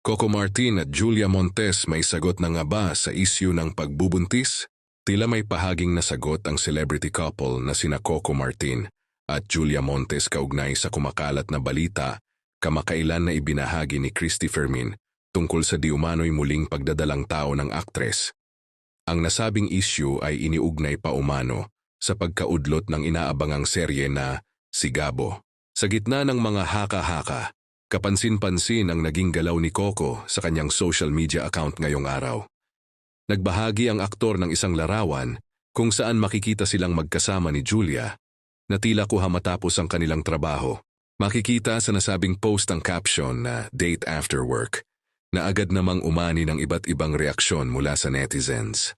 Coco Martin at Julia Montes may sagot na nga ba sa isyu ng pagbubuntis? Tila may pahaging nasagot ang celebrity couple na sina Coco Martin at Julia Montes kaugnay sa kumakalat na balita kamakailan na ibinahagi ni Christy Fermin tungkol sa diumano'y muling pagdadalang tao ng aktres. Ang nasabing issue ay iniugnay pa umano sa pagkaudlot ng inaabangang serye na Si Gabo. Sa gitna ng mga haka-haka, kapansin-pansin ang naging galaw ni Coco sa kanyang social media account ngayong araw. Nagbahagi ang aktor ng isang larawan kung saan makikita silang magkasama ni Julia na tila kuha matapos ang kanilang trabaho. Makikita sa nasabing post ang caption na Date After Work na agad namang umani ng iba't ibang reaksyon mula sa netizens.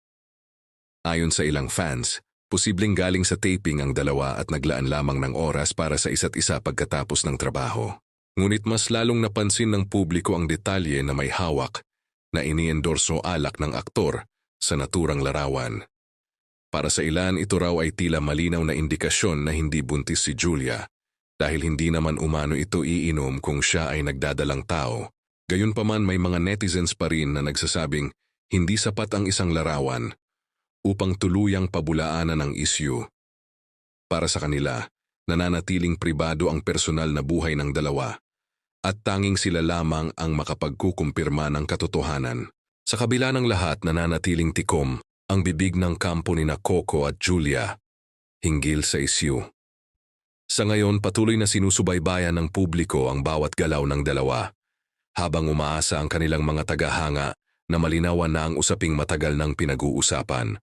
Ayon sa ilang fans, posibleng galing sa taping ang dalawa at naglaan lamang ng oras para sa isa't isa pagkatapos ng trabaho. Ngunit mas lalong napansin ng publiko ang detalye na may hawak na iniendorso alak ng aktor sa naturang larawan. Para sa ilan, ito raw ay tila malinaw na indikasyon na hindi buntis si Julia dahil hindi naman umano ito iinom kung siya ay nagdadalang tao. Gayunpaman may mga netizens pa rin na nagsasabing hindi sapat ang isang larawan upang tuluyang pabulaanan ang issue. Para sa kanila, nananatiling pribado ang personal na buhay ng dalawa at tanging sila lamang ang makapagkukumpirma ng katotohanan. Sa kabila ng lahat, nananatiling tikom ang bibig ng kampo ni na Coco at Julia hinggil sa issue. Sa ngayon, patuloy na sinusubaybayan ng publiko ang bawat galaw ng dalawa habang umaasa ang kanilang mga tagahanga na malinawan na ang usaping matagal ng pinag-uusapan.